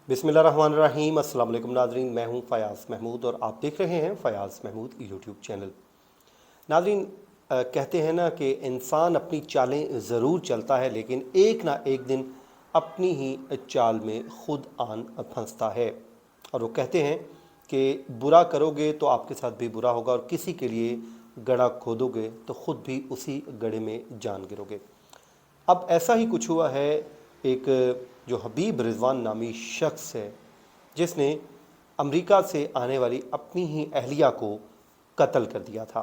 बिस्मिल्लाहिर्रहमानिर्रहीम। अस्सलाम वालेकुम नाज़रीन, मैं हूं फ़याज़ महमूद और आप देख रहे हैं फ़याज़ महमूद यूट्यूब चैनल। नाज़रीन, कहते हैं ना कि इंसान अपनी चालें ज़रूर चलता है लेकिन एक ना एक दिन अपनी ही चाल में ख़ुद आन फंसता है। और वो कहते हैं कि बुरा करोगे तो आपके साथ भी बुरा होगा और किसी के लिए गड्ढा खोदोगे तो ख़ुद भी उसी गड्ढे में जान गिरोगे। अब ऐसा ही कुछ हुआ है। एक जो हबीब रिजवान नामी शख्स है जिसने अमेरिका से आने वाली अपनी ही अहलिया को कत्ल कर दिया था।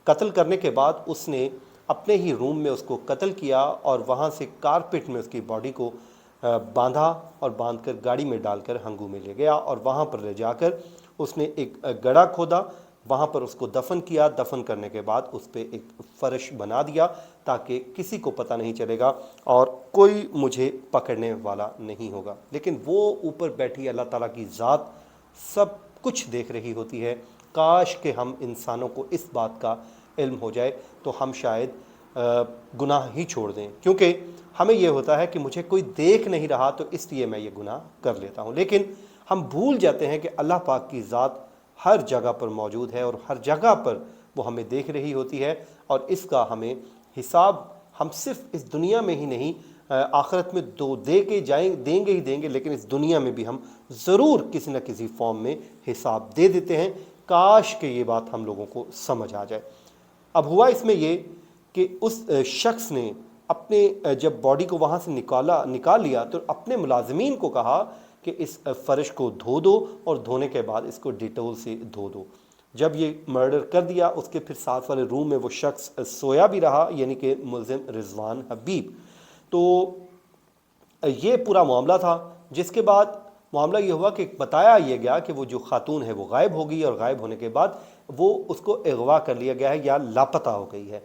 कत्ल करने के बाद उसने अपने ही रूम में उसको कत्ल किया और वहाँ से कारपेट में उसकी बॉडी को बांधा और बांधकर गाड़ी में डालकर हंगू में ले गया और वहाँ पर ले जाकर उसने एक गड्ढा खोदा, वहाँ पर उसको दफन किया। दफन करने के बाद उस पर एक फ़र्श बना दिया ताकि किसी को पता नहीं चलेगा और कोई मुझे पकड़ने वाला नहीं होगा। लेकिन वो ऊपर बैठी अल्लाह ताला की ज़ात सब कुछ देख रही होती है। काश कि हम इंसानों को इस बात का इल्म हो जाए तो हम शायद गुनाह ही छोड़ दें, क्योंकि हमें यह होता है कि मुझे कोई देख नहीं रहा तो इसलिए मैं ये गुनाह कर लेता हूँ। लेकिन हम भूल जाते हैं कि अल्लाह पाक की ज़ात हर जगह पर मौजूद है और हर जगह पर वो हमें देख रही होती है और इसका हमें हिसाब हम सिर्फ इस दुनिया में ही नहीं आखिरत में देंगे ही देंगे, लेकिन इस दुनिया में भी हम ज़रूर किसी न किसी फॉर्म में हिसाब दे देते हैं। काश कि ये बात हम लोगों को समझ आ जाए। अब हुआ इसमें ये कि उस शख्स ने अपने जब बॉडी को वहाँ से निकाल लिया तो अपने मुलाजमीन को कहा कि इस फ़र्श को धो दो और धोने के बाद इसको डिटोल से धो दो। जब ये मर्डर कर दिया उसके फिर साथ वाले रूम में वो शख्स सोया भी रहा, यानी कि मुल्ज़िम रिजवान हबीब। तो ये पूरा मामला था, जिसके बाद मामला ये हुआ कि बताया ये गया कि वो जो खातून है वो गायब हो गई और गायब होने के बाद वो उसको अगवा कर लिया गया है या लापता हो गई है।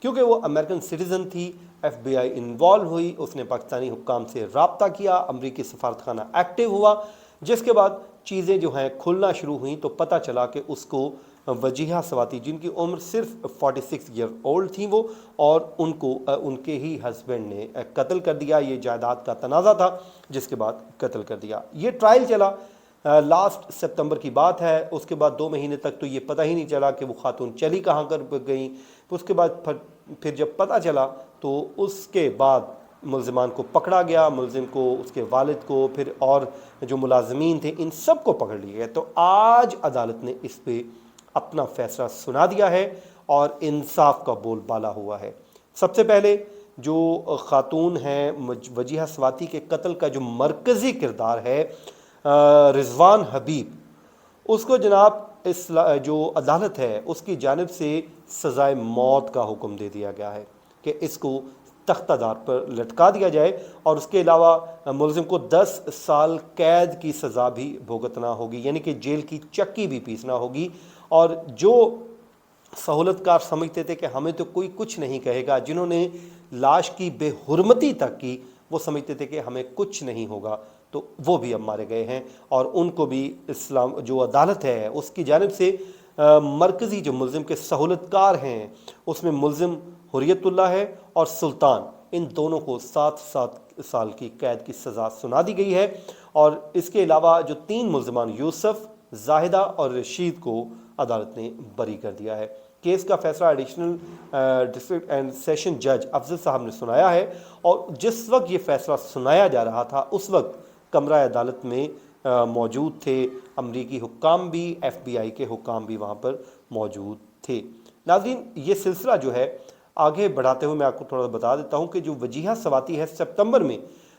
क्योंकि वो अमेरिकन सिटीज़न थी, FBI इन्वॉल्व हुई, उसने पाकिस्तानी हुक्काम से रब्ता किया, अमरीकी सफारतखाना एक्टिव हुआ, जिसके बाद चीज़ें जो हैं खुलना शुरू हुई तो पता चला कि उसको वजीहा सवाती, जिनकी उम्र सिर्फ 46 ईयर ओल्ड थी वो, और उनको उनके ही हस्बैंड ने कत्ल कर दिया। ये जायदाद का तनाज़ा था जिसके बाद कत्ल कर दिया। ये ट्रायल चला, लास्ट सितंबर की बात है। उसके बाद 2 महीने तक तो ये पता ही नहीं चला कि वो खातून चली कहाँ कर गई। तो उसके बाद फिर जब पता चला तो उसके बाद मुल्ज़िमान को पकड़ा गया, मुल्ज़िम को, उसके वालिद को, फिर और जो मुलाजमीन थे इन सब को पकड़ लिया गया। तो आज अदालत ने इस पर अपना फ़ैसला सुना दिया है और इंसाफ का बोलबाला हुआ है। सबसे पहले जो खातून हैं वजीहा स्वाति के कत्ल का जो मरकज़ी किरदार है रिजवान हबीब, उसको जनाब इस जो अदालत है उसकी जानिब से सज़ाए मौत का हुक्म दे दिया गया है कि इसको तख्तादार पर लटका दिया जाए और उसके अलावा मुल्ज़िम को 10 साल कैद की सज़ा भी भुगतना होगी, यानी कि जेल की चक्की भी पीसना होगी। और जो सहूलतकार समझते थे कि हमें तो कोई कुछ नहीं कहेगा, जिन्होंने लाश की बेहुरमती तक की, वो समझते थे कि हमें कुछ नहीं होगा, तो वो भी अब मारे गए हैं। और उनको भी इस्लाम जो अदालत है उसकी जानिब से मरकज़ी जो मुल्ज़िम के सहूलतकार हैं उसमें मुल्ज़िम हुर्रियतुल्लाह है और सुल्तान, इन दोनों को 7 साल की कैद की सज़ा सुना दी गई है। और इसके अलावा जो 3 मुल्ज़िमान यूसुफ, जाहिदा और रशीद को अदालत ने बरी कर दिया है। केस का फैसला एडिशनल डिस्ट्रिक्ट एंड सेशन जज अफजल साहब ने सुनाया है और जिस वक्त ये फैसला सुनाया जा रहा था उस वक्त कमरा अदालत में मौजूद थे अमरीकी हुक्काम भी, FBI के हुक्काम भी वहाँ पर मौजूद थे। नाज़रीन, ये सिलसिला जो है आगे बढ़ाते हुए मैं आपको थोड़ा बता देता हूँ कि जो वजीहा सवाती है सितंबर में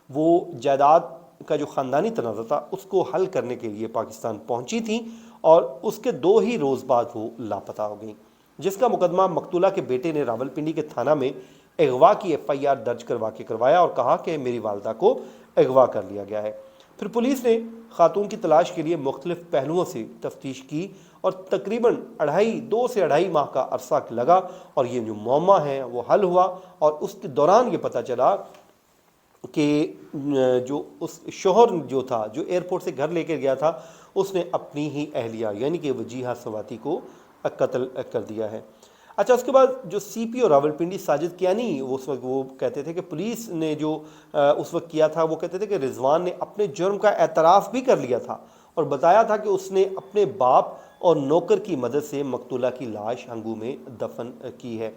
वो जायदाद का जो ख़ानदानी तनाज़ा था उसको हल करने के लिए पाकिस्तान पहुँची थी और उसके 2 ही रोज़ बाद वो लापता हो गई, जिसका मुकदमा मकतूला के बेटे ने रावलपिंडी के थाना में अगवा की FIR दर्ज करवाया और कहा कि मेरी वालदा को अगवा कर लिया गया है। फिर पुलिस ने खातून की तलाश के लिए मुख्तलिफ पहलुओं से तफ्तीश की और तकरीबन 2 से अढ़ाई माह का अरसा लगा और ये जो मौमा है वो हल हुआ। और उसके दौरान ये पता चला कि जो उस शोहर जो था जो एयरपोर्ट से घर लेकर गया था उसने अपनी ही अहलिया यानी कि वजीहा सवाती को कत्ल कर दिया है। अच्छा, उसके बाद जो CPO रावलपिंडी साजिद कियानी, वो उस वक्त वो कहते थे कि पुलिस ने जो उस वक्त किया था, वो कहते थे कि रिजवान ने अपने जुर्म का एतराफ़ भी कर लिया था और बताया था कि उसने अपने बाप और नौकर की मदद से मकतूला की लाश हंगू में दफन की है।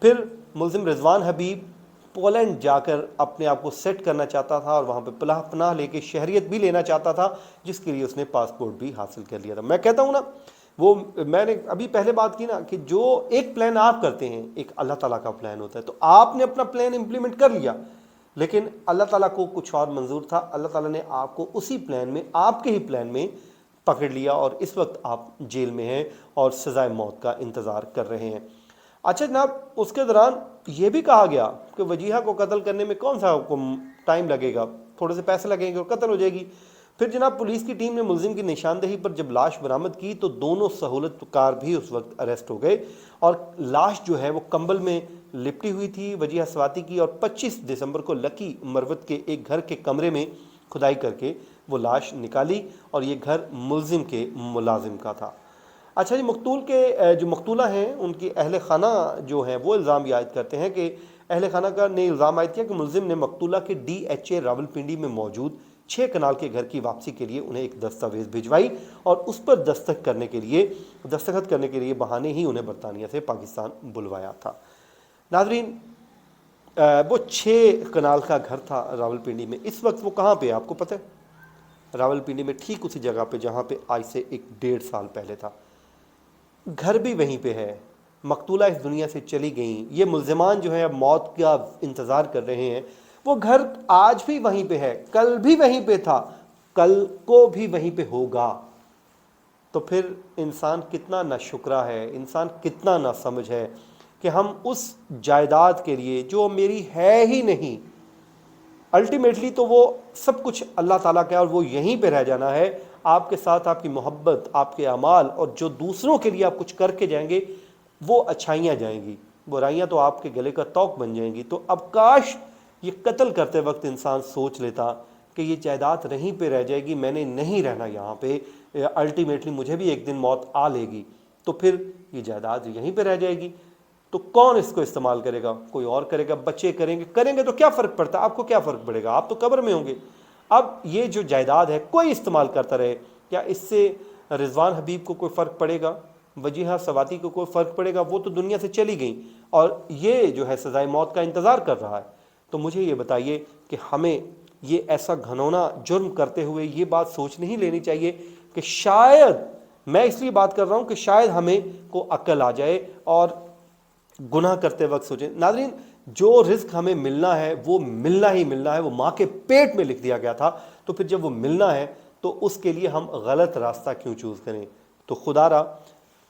फिर मुलजिम रिजवान हबीब पोलैंड जाकर अपने आप को सेट करना चाहता था और वहाँ पे पनाह लेके शहरियत भी लेना चाहता था, जिसके लिए उसने पासपोर्ट भी हासिल कर लिया था। मैं कहता हूँ ना, वो मैंने अभी पहले बात की ना कि जो एक प्लान आप करते हैं, एक अल्लाह ताला का प्लान होता है। तो आपने अपना प्लान इंप्लीमेंट कर लिया, लेकिन अल्लाह ताला को कुछ और मंजूर था। अल्लाह ताला ने आपको उसी प्लान में, आपके ही प्लान में पकड़ लिया और इस वक्त आप जेल में हैं और सज़ाए मौत का इंतज़ार कर रहे हैं। अच्छा जनाब, उसके दौरान ये भी कहा गया कि वजीहा को कत्ल करने में कौन सा टाइम लगेगा, थोड़े से पैसे लगेंगे और कत्ल हो जाएगी। फिर जनाब पुलिस की टीम ने मुलजिम की निशानदेही पर जब लाश बरामद की तो दोनों सहूलतकार भी उस वक्त अरेस्ट हो गए और लाश जो है वो कंबल में लिपटी हुई थी वजीहा स्वाति की। और 25 दिसंबर को लकी मरवत के एक घर के कमरे में खुदाई करके वो लाश निकाली और ये घर मुलजिम के मुलाजिम का था। अच्छा जी, मकतूल के जो मकतूला हैं उनकी अहल खाना जो हैं वो इल्ज़ाम आयद करते हैं कि अहल खाना का ने इल्ज़ाम आयद किया कि मुलजिम ने मकतूला के DHA रावलपिंडी में मौजूद 6 कनाल के घर की वापसी के लिए उन्हें एक दस्तावेज़ भिजवाई और उस पर दस्तखत करने के लिए बहाने ही उन्हें बरतानिया से पाकिस्तान बुलवाया था। नाजरीन, वो 6 कनाल का घर था रावलपिंडी में। इस वक्त वो कहाँ पे है आपको पता है? रावलपिंडी में, ठीक उसी जगह पे जहाँ पे आज से 1-1.5 साल पहले था। घर भी वहीं पे है। मकतूला इस दुनिया से चली गई। ये मुल्ज़िमान जो है अब मौत का इंतज़ार कर रहे हैं। वो घर आज भी वहीं पे है, कल भी वहीं पे था, कल को भी वहीं पे होगा। तो फिर इंसान कितना नाशुक्रा है, इंसान कितना नासमझ है कि हम उस जायदाद के लिए जो मेरी है ही नहीं, अल्टीमेटली तो वो सब कुछ अल्लाह ताला का है और वो यहीं पे रह जाना है। आपके साथ आपकी मोहब्बत, आपके अमाल और जो दूसरों के लिए आप कुछ करके जाएंगे वो अच्छाइयाँ जाएंगी, बुराइयाँ तो आपके गले का तौक बन जाएंगी। तो अब काश ये कत्ल करते वक्त इंसान सोच लेता कि ये जायदाद रहीं पे रह जाएगी, मैंने नहीं रहना यहाँ पे, अल्टीमेटली मुझे भी एक दिन मौत आ लेगी, तो फिर ये जायदाद यहीं पे रह जाएगी। तो कौन इसको इस्तेमाल करेगा? कोई और करेगा, बच्चे करेंगे तो क्या फ़र्क पड़ता है? आपको क्या फ़र्क पड़ेगा? आप तो कब्र में होंगे। अब ये जो जायदाद है कोई इस्तेमाल करता रहे, क्या इससे रिजवान हबीब को कोई फ़र्क पड़ेगा? वजीहा स्वाति को कोई फ़र्क पड़ेगा? वो तो दुनिया से चली गई और ये जो है सज़ाए मौत का इंतज़ार कर रहा है। तो मुझे ये बताइए कि हमें ये ऐसा घनौना जुर्म करते हुए ये बात सोच नहीं लेनी चाहिए कि शायद, मैं इसलिए बात कर रहा हूँ कि शायद हमें को अक्ल आ जाए और गुनाह करते वक्त सोचें। नाज़रीन, जो रिस्क हमें मिलना है वो मिलना ही मिलना है, वो माँ के पेट में लिख दिया गया था। तो फिर जब वो मिलना है तो उसके लिए हम गलत रास्ता क्यों चूज़ करें? तो खुदारा,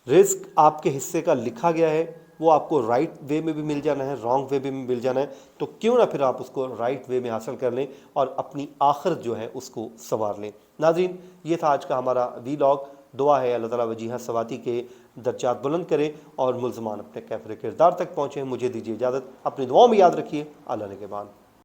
रिस्क आपके हिस्से का लिखा गया है, वो आपको राइट वे में भी मिल जाना है, रॉन्ग वे में मिल जाना है। तो क्यों ना फिर आप उसको राइट वे में हासिल कर लें और अपनी आखिरत जो है उसको संवार लें। नाज़रीन, ये था आज का हमारा वीलॉग। दुआ है अल्लाह ताला वजीहा स्वाति के दर्जात बुलंद करे और मुल्ज़मान अपने कैफ़र किरदार तक पहुँचे। मुझे दीजिए इजाज़त, अपनी दुआओं में याद रखिए। अल्लाह ने के बाद।